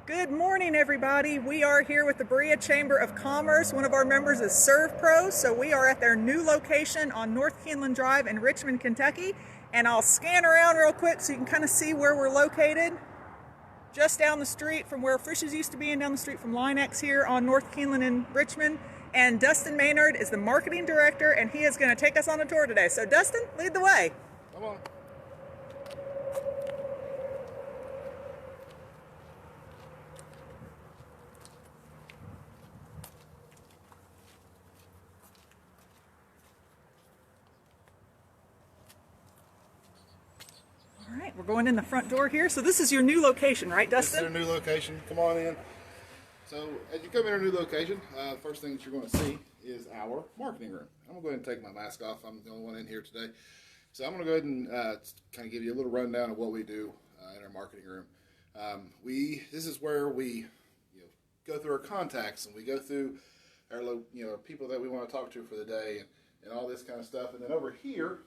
Good morning, everybody. We are here with the Berea Chamber of Commerce. One of our members is SERVPRO, so we are at their new location on North Keeneland Drive in Richmond, Kentucky. And I'll scan around real quick so you can kind of see where we're located. Just down the street from where Frisch's used to be and down the street from Linex here on North Keeneland in Richmond. And Dustin Maynard is the marketing director, and he is going to take us on a tour today. So Dustin, lead the way. Come on. All right, we're going in the front door here. So this is your new location, right, Dustin? This is our new location. Come on in. So as you come in our new location, first thing that you're going to see is our marketing room. I'm going to go ahead and take my mask off. I'm the only one in here today. So I'm going to go ahead and kind of give you a little rundown of what we do in our marketing room. This is where we go through our contacts, and we go through our people that we want to talk to for the day, and all this kind of stuff. And then over here,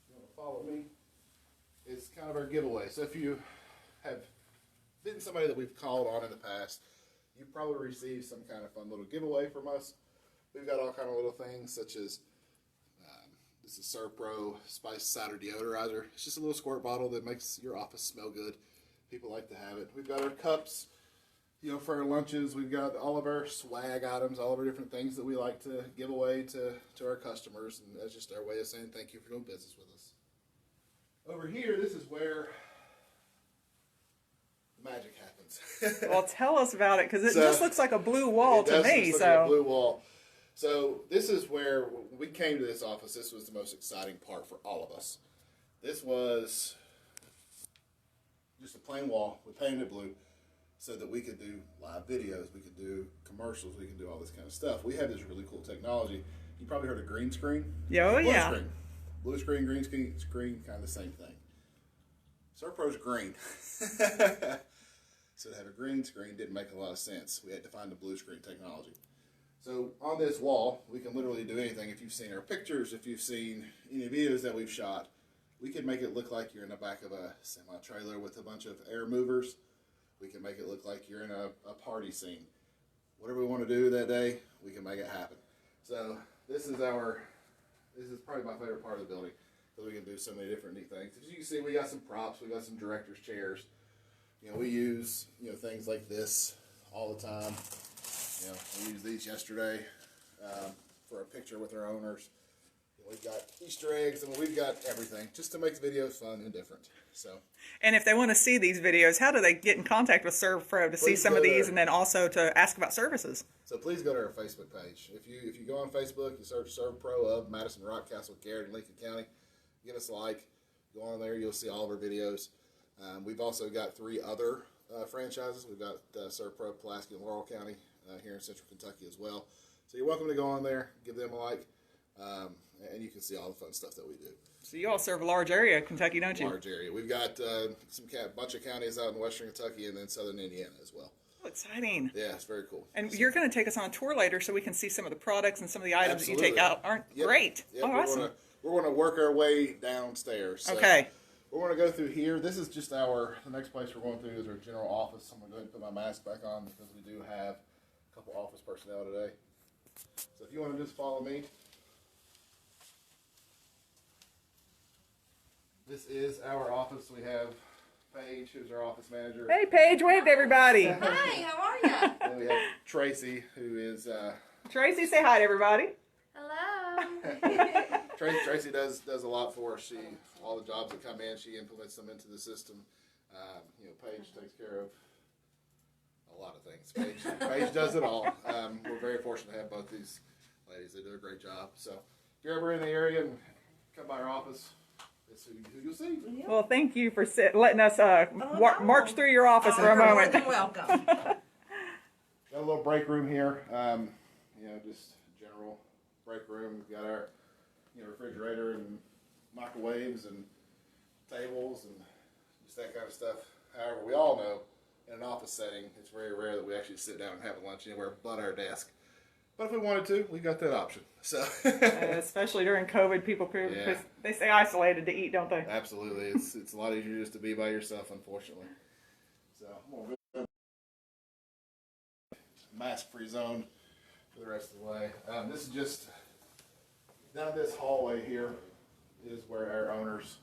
you want to follow me, is kind of our giveaway. So if you have been somebody that we've called on in the past, you probably received some kind of fun little giveaway from us. We've got all kind of little things, such as this is SERVPRO Spice Cider Deodorizer. It's just a little squirt bottle that makes your office smell good. People like to have it. We've got our cups, for our lunches. We've got all of our swag items, all of our different things that we like to give away to our customers, and that's just our way of saying thank you for doing business with us. Over here, this is where the magic happens. Well, tell us about it, because it just looks like a blue wall to me. Like a blue wall. So this is where, when we came to this office, this was the most exciting part for all of us. This was just a plain wall. We painted it blue so that we could do live videos, we could do commercials, we could do all this kind of stuff. We have this really cool technology. You probably heard of green screen? Oh, yeah. Screen. Blue screen, green screen, kind of the same thing. SERVPRO's green. So to have a green screen didn't make a lot of sense. We had to find the blue screen technology. So on this wall, we can literally do anything. If you've seen our pictures, if you've seen any videos that we've shot, we can make it look like you're in the back of a semi-trailer with a bunch of air movers. We can make it look like you're in a party scene. Whatever we want to do that day, we can make it happen. So this is probably my favorite part of the building, because we can do so many different neat things. As you can see, we got some props, we got some director's chairs. We use things like this all the time. We used these yesterday for a picture with our owners. We've got Easter eggs, and we've got everything just to make the videos fun and different. So, and if they want to see these videos, how do they get in contact with SERVPRO to see some of these, and then also to ask about services? So please go to our Facebook page. If you go on Facebook, you search SERVPRO of Madison, Rockcastle, Garrard, and Lincoln County. Give us a like. Go on there, you'll see all of our videos. We've also got 3 other franchises. We've got SERVPRO, Pulaski, and Laurel County here in Central Kentucky as well. So you're welcome to go on there, give them a like. And you can see all the fun stuff that we do. So you all serve a large area of Kentucky, don't you? Large area. We've got a bunch of counties out in western Kentucky and then southern Indiana as well. Oh, exciting. Yeah, it's very cool. And you're going to take us on a tour later so we can see some of the products and some of the items that you take out. Great. Yep. Oh, awesome. We're going to work our way downstairs. So okay. We're going to go through here. This is just the next place we're going through is our general office. I'm going to go ahead and put my mask back on because we do have a couple office personnel today. So if you want to just follow me. This is our office. We have Paige, who's our office manager. Hey, Paige, wave to everybody. Hi, how are you? And we have Tracy, who is... Tracy, say hi to everybody. Hello. Tracy does a lot for us. All the jobs that come in, she implements them into the system. Paige takes care of a lot of things. Paige does it all. We're very fortunate to have both these ladies. They do a great job. So if you're ever in the area and come by our office, it's who you'll see. Well, thank you for letting us march through your office for a moment. You're welcome. Got a little break room here. Just general break room. We've got our refrigerator and microwaves and tables and just that kind of stuff. However, we all know in an office setting, it's very rare that we actually sit down and have lunch anywhere but our desk. But if we wanted to, we got that option. So, especially during COVID, people they stay isolated to eat, don't they? Absolutely, it's a lot easier just to be by yourself, unfortunately. So. mask-free zone for the rest of the way. This is just down this hallway here is where our owners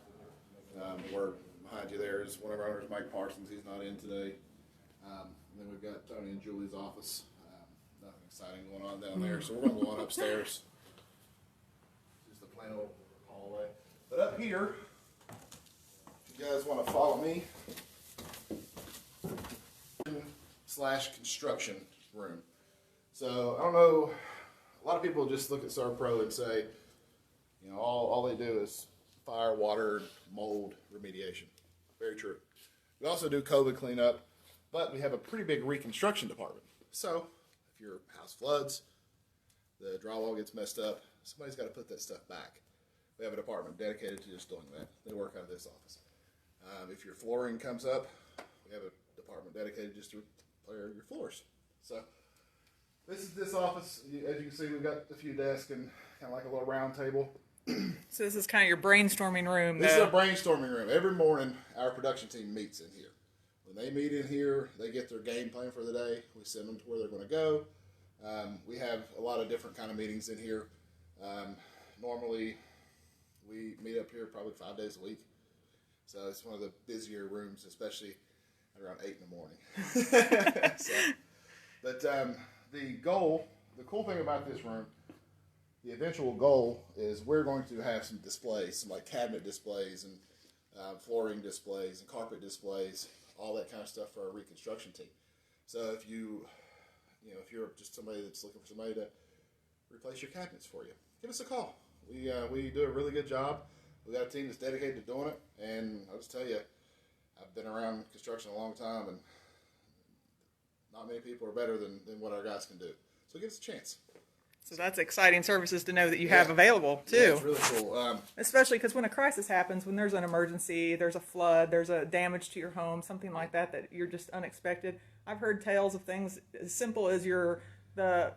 work. Behind you there is one of our owners, Mike Parsons. He's not in today. And then we've got Tony and Julie's office. Nothing exciting going on down there, so we're going to go on upstairs. Just a plain old hallway. But up here, if you guys want to follow me, / construction room. So I don't know, a lot of people just look at SERVPRO and say, you know, all they do is fire, water, mold remediation. Very true. We also do COVID cleanup, but we have a pretty big reconstruction department. So if your house floods, the drywall gets messed up, somebody's got to put that stuff back. We have a department dedicated to just doing that. They work out of this office. If your flooring comes up, we have a department dedicated just to repair your floors. So this is this office. As you can see, we've got a few desks and kind of like a little round table. So this is kind of your brainstorming room. This is a brainstorming room. Every morning, our production team meets in here. When they meet in here, they get their game plan for the day. We send them to where they're going to go. We have a lot of different kind of meetings in here. Normally, we meet up here probably 5 days a week. So it's one of the busier rooms, especially at around 8 in the morning. But the cool thing about this room, the eventual goal is we're going to have some displays, some like cabinet displays and flooring displays and carpet displays, all that kind of stuff for our reconstruction team. So if if you're just somebody that's looking for somebody to replace your cabinets for you, give us a call. We do a really good job. We got a team that's dedicated to doing it, and I'll just tell you, I've been around construction a long time, and not many people are better than what our guys can do. So give us a chance. So that's exciting services to know that you have available, too. Yeah, it's really cool. Especially because when a crisis happens, when there's an emergency, there's a flood, there's a damage to your home, something like that you're just unexpected. I've heard tales of things as simple as the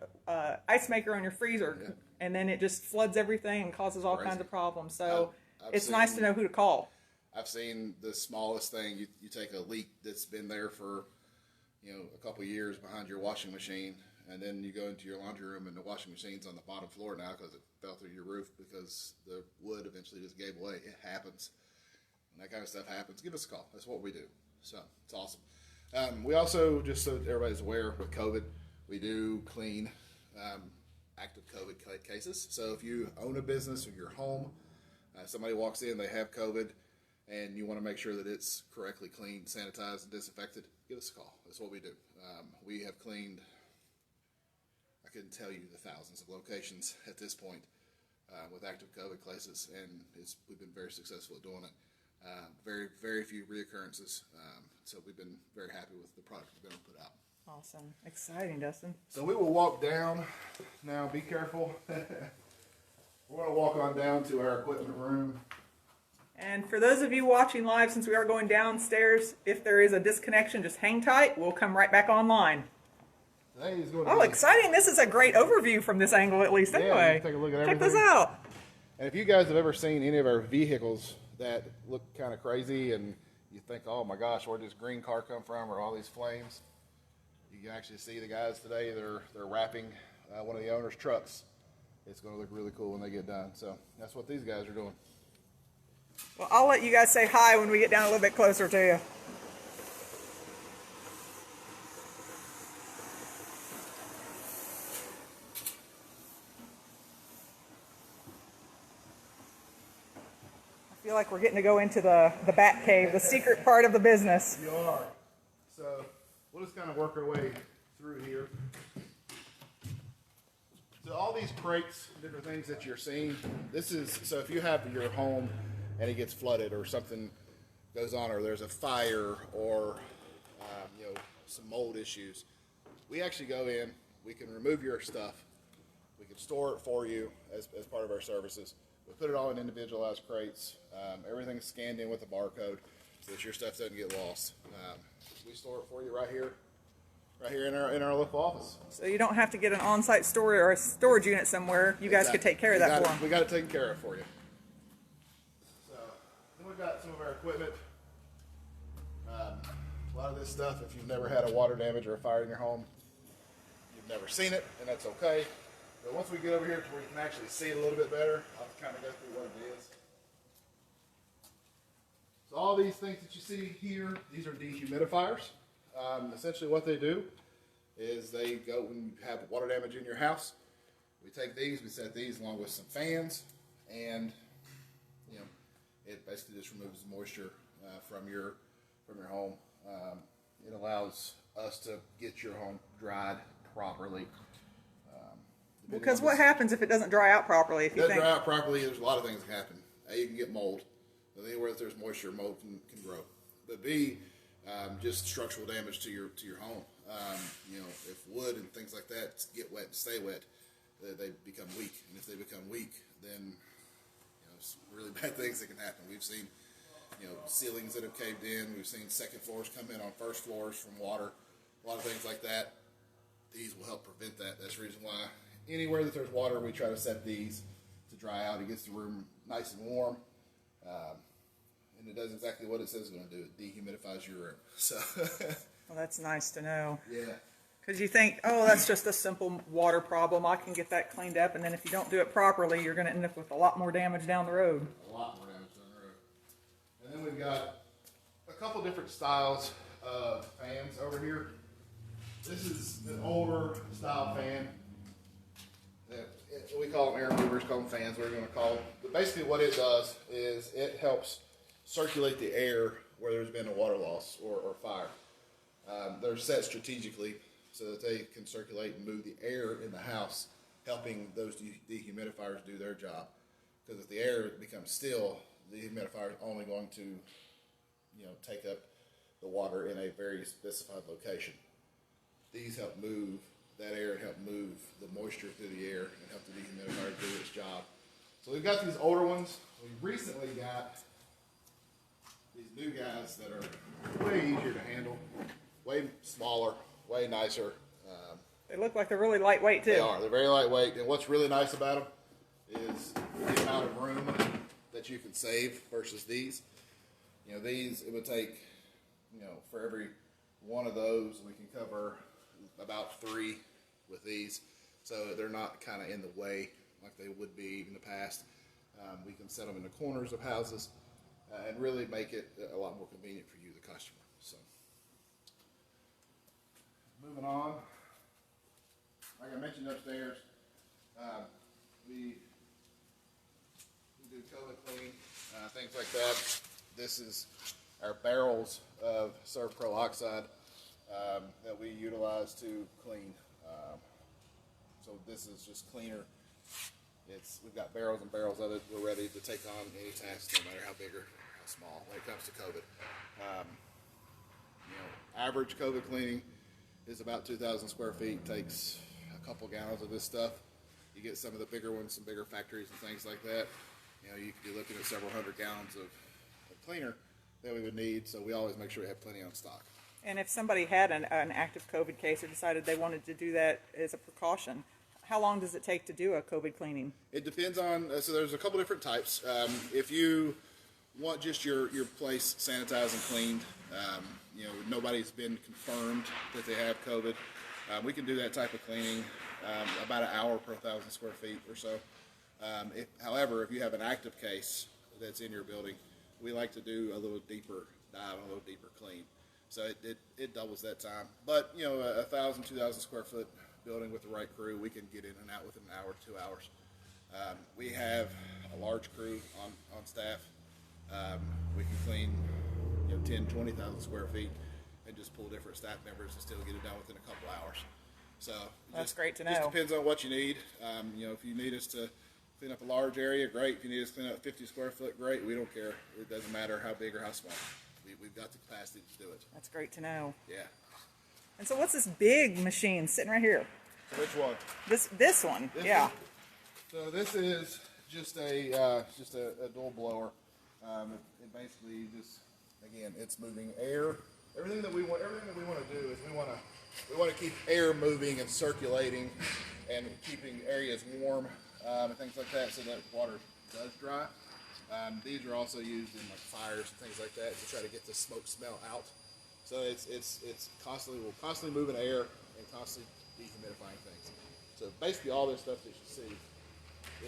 ice maker on your freezer, and then it just floods everything and causes all kinds of problems. So it's nice to know who to call. I've seen the smallest thing. You take a leak that's been there for a couple of years behind your washing machine, and then you go into your laundry room and the washing machine's on the bottom floor now because it fell through your roof because the wood eventually just gave way. It happens. When that kind of stuff happens, give us a call. That's what we do. So it's awesome. We also, just so everybody's aware, with COVID, we do clean active COVID cases. So if you own a business or your home, somebody walks in, they have COVID, and you want to make sure that it's correctly cleaned, sanitized, and disinfected, give us a call. That's what we do. We have cleaned, I couldn't tell you the thousands of locations at this point with active COVID cases, and we've been very successful at doing it. Very, very few reoccurrences, so we've been very happy with the product we've been able to put out. Awesome. Exciting, Dustin. So we will walk down. Now, be careful. We're going to walk on down to our equipment room. And for those of you watching live, since we are going downstairs, if there is a disconnection, just hang tight. We'll come right back online. Exciting. This is a great overview from this angle, at least, anyway. Yeah, take a look at everything. Check this out. And if you guys have ever seen any of our vehicles that look kind of crazy and you think, oh my gosh, where'd this green car come from, or all these flames, you can actually see the guys today, they're wrapping one of the owner's trucks. It's going to look really cool when they get done. So that's what these guys are doing. Well, I'll let you guys say hi when we get down a little bit closer to you. I feel like we're getting to go into the bat cave, the secret part of the business. You are. So we'll just kind of work our way through here. So all these crates, different things that you're seeing, so if you have your home and it gets flooded or something goes on, or there's a fire or some mold issues, we actually go in, we can remove your stuff, we can store it for you as part of our services. We put it all in individualized crates. Everything's scanned in with a barcode so that your stuff doesn't get lost. We store it for you right here in our local office. So you don't have to get an on-site storage or a storage unit somewhere. You guys could take care of that for them. We got it taken care of for you. So then we've got some of our equipment. A lot of this stuff, if you've never had a water damage or a fire in your home, never seen it, and that's okay. But once we get over here to where you can actually see it a little bit better, I'll kind of go through what it is. So all these things that you see here, these are dehumidifiers. Essentially what they do is they go when you have water damage in your house. We take these, we set these along with some fans, and it basically just removes the moisture from your home. It allows us to get your home dried properly. Because what happens if it doesn't dry out properly? If it doesn't dry out properly, there's a lot of things that happen. A, you can get mold. Anywhere that there's moisture, mold can grow. But B, just structural damage to your home. If wood and things like that get wet and stay wet, they become weak. And if they become weak, then it's really bad things that can happen. We've seen ceilings that have caved in. We've seen second floors come in on first floors from water. A lot of things like that. These will help prevent that. That's the reason why anywhere that there's water, we try to set these to dry out. It gets the room nice and warm. And it does exactly what it says it's going to do. It dehumidifies your room. So, well, that's nice to know. Yeah. Because you think, oh, that's just a simple water problem. I can get that cleaned up. And then if you don't do it properly, you're going to end up with a lot more damage down the road. A lot more damage down the road. And then we've got a couple different styles of fans over here. This is an older style fan. We call them air movers, call them fans, whatever you want to call them. But basically what it does is it helps circulate the air where there's been a water loss or fire. They're set strategically so that they can circulate and move the air in the house, helping those dehumidifiers do their job. Because if the air becomes still, the dehumidifier is only going to take up the water in a very specified location. These help move that air and help move the moisture through the air and help the dehumidifier do its job. So we've got these older ones. We recently got these new guys that are way easier to handle, way smaller, way nicer. They look like they're really lightweight too. They are. They're very lightweight. And what's really nice about them is the amount of room that you can save versus these. These, it would take, for every one of those, we can cover about 3 with these, so they're not kind of in the way like they would be in the past. We can set them in the corners of houses and really make it a lot more convenient for you, the customer. So, moving on, like I mentioned upstairs, we do COVID cleaning, things like that. This is our barrels of SERVPRO oxide that we utilize to clean. So this is just cleaner. We've got barrels and barrels of it. We're ready to take on any task, no matter how big or how small, when it comes to COVID. Average COVID cleaning is about 2,000 square feet. Takes a couple gallons of this stuff. You get some of the bigger ones, some bigger factories and things like that. You could be looking at several hundred gallons of cleaner that we would need. So we always make sure we have plenty on stock. And if somebody had an active COVID case or decided they wanted to do that as a precaution, how long does it take to do a COVID cleaning? It depends on, so there's a couple different types. If you want just your place sanitized and cleaned, nobody's been confirmed that they have COVID, we can do that type of cleaning about an hour per 1,000 square feet or so. However, if you have an active case that's in your building, we like to do a little deeper dive, a little deeper clean. So it doubles that time. But, 1,000, 2,000 square foot building with the right crew, we can get in and out within an hour, 2 hours. We have a large crew on staff. We can clean 10, 20,000 square feet and just pull different staff members and still get it done within a couple hours. So that's great to know. Just depends on what you need. If you need us to clean up a large area, great. If you need us to clean up 50 square foot, great. We don't care. It doesn't matter how big or how small. We've got the capacity to do it. That's great to know. Yeah. And so what's this big machine sitting right here? So which one? This one. Yeah. So this is just a dual blower. It basically just, again, it's moving air. Everything that we want to do is we want to keep air moving and circulating and keeping areas warm and things like that, so that water does dry. These are also used in like fires and things like that to try to get the smoke smell out. So it's constantly, we're constantly moving air and constantly dehumidifying things. So basically all this stuff that you see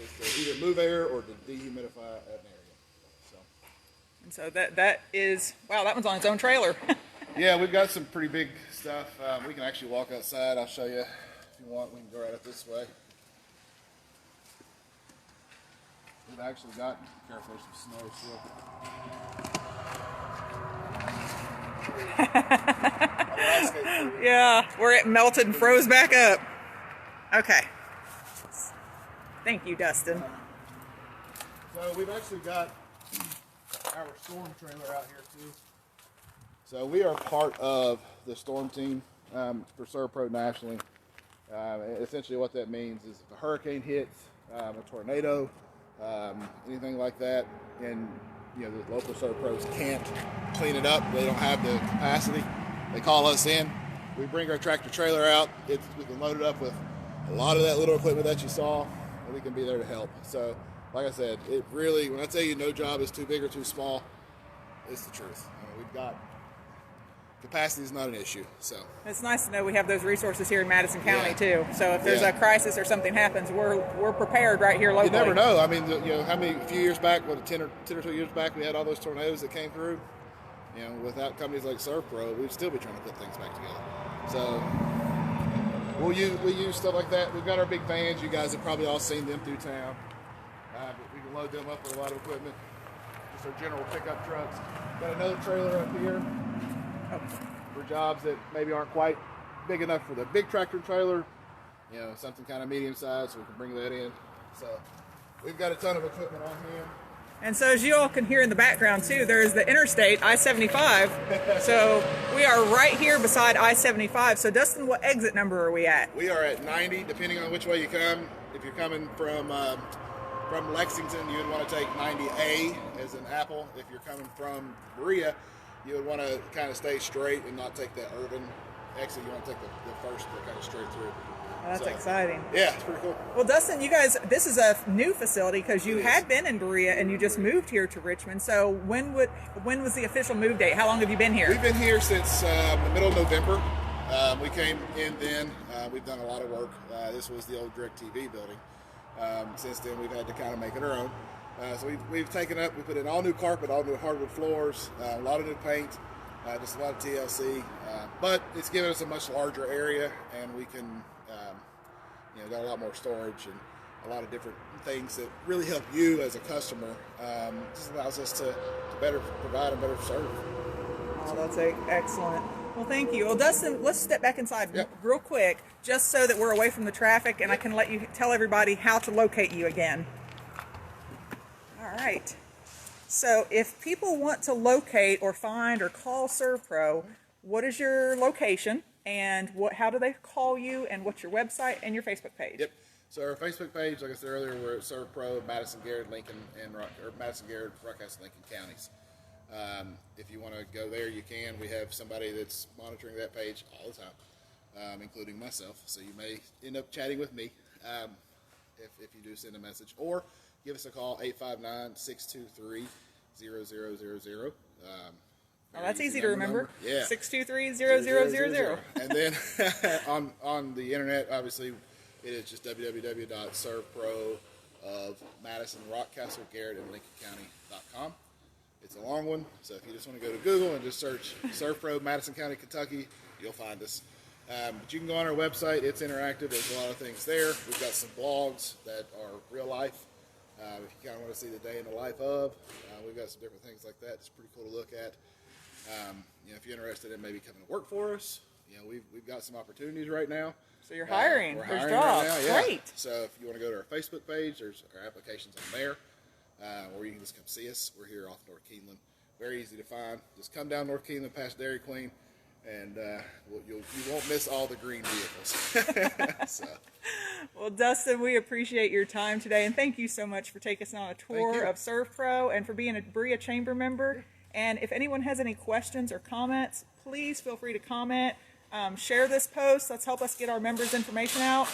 is to either move air or to dehumidify an area. So. And so that is, wow, that one's on its own trailer. Yeah, we've got some pretty big stuff. We can actually walk outside. I'll show you if you want. We can go right up this way. We've actually got, careful, there's some snow still. Yeah, where it melted and froze back up. Okay. Thank you, Dustin. So we've actually got our storm trailer out here too. So we are part of the storm team for SERVPRO nationally. Essentially what that means is if a hurricane hits, a tornado, anything like that, and the local SERVPROs can't clean it up, they don't have the capacity, they call us in. We bring our tractor trailer out. We can load it up with a lot of that little equipment that you saw, and we can be there to help. So like I said, it really, when I tell you no job is too big or too small, it's the truth. We've got, capacity is not an issue. So it's nice to know we have those resources here in Madison County too. So if there's a crisis or something happens, we're prepared right here locally. You never know. I mean, a few years back, 10 or 2 years back, we had all those tornadoes that came through. Without companies like SERVPRO, we'd still be trying to put things back together. So we use stuff like that. We've got our big vans. You guys have probably all seen them through town. But we can load them up with a lot of equipment. Just our general pickup trucks. Got another trailer up here for jobs that maybe aren't quite big enough for the big tractor trailer. Something kind of medium sized, so we can bring that in. So we've got a ton of equipment on hand. And so as you all can hear in the background too, there's the interstate, I-75. So we are right here beside I-75. So Dustin, what exit number are we at? We are at 90, depending on which way you come. If you're coming from Lexington, you would want to take 90A as an apple. If you're coming from Berea, you would want to kind of stay straight and not take that urban exit. You want to take the first kind of straight through. Oh, that's exciting. Yeah, it's pretty cool. Well, Dustin, you guys, this is a new facility because you had been in Berea and you just moved here to Richmond. So when was the official move date? How long have you been here? We've been here since the middle of November. We came in then. We've done a lot of work. This was the old DirecTV building. Since then, we've had to kind of make it our own. So we've taken up, we put in all new carpet, all new hardwood floors, a lot of new paint, just a lot of TLC. But it's given us a much larger area, and we can, got a lot more storage and a lot of different things that really help you as a customer. Just allows us to better provide and better serve. Oh, that's excellent. Well, thank you. Well, Dustin, let's step back inside real quick, just so that we're away from the traffic, and I can let you tell everybody how to locate you again. All right. So if people want to locate or find or call SERVPRO, what is your location and how do they call you, and what's your website and your Facebook page? Yep. So our Facebook page, like I said earlier, we're at SERVPRO, Madison, Garrard, Lincoln, Madison, Garrard, Rockcastle, Lincoln counties. If you want to go there, you can. We have somebody that's monitoring that page all the time, including myself. So you may end up chatting with me if you do send a message, or give us a call, 859-623-0000. Oh, that's easy to remember. Yeah. 623-0000. And then on the internet, obviously, it is just www.servpro of Madison, Rockcastle, Garrard, and Lincoln County.com. It's a long one, so if you just want to go to Google and just search SERVPRO Madison County, Kentucky, you'll find us. But you can go on our website. It's interactive. There's a lot of things there. We've got some blogs that are real life. If you kind of want to see the day in the life of, we've got some different things like that. It's pretty cool to look at. If you're interested in maybe coming to work for us, we've got some opportunities right now. So you're hiring. We're There's hiring jobs. right now, yeah. Great. So if you want to go to our Facebook page, there's our applications on there. Or you can just come see us. We're here off North Keeneland. Very easy to find. Just come down North Keeneland past Dairy Queen, and you won't miss all the green vehicles. Well, Dustin, we appreciate your time today, and thank you so much for taking us on a tour of SERVPRO and for being a Berea Chamber member. And if anyone has any questions or comments, please feel free to comment. Share this post. Let's help us get our members' information out.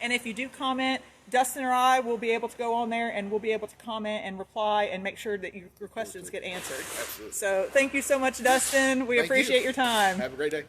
And if you do comment, Dustin or I will be able to go on there and we'll be able to comment and reply and make sure that your questions get answered. Absolutely. So thank you so much, Dustin. We appreciate your time. Have a great day.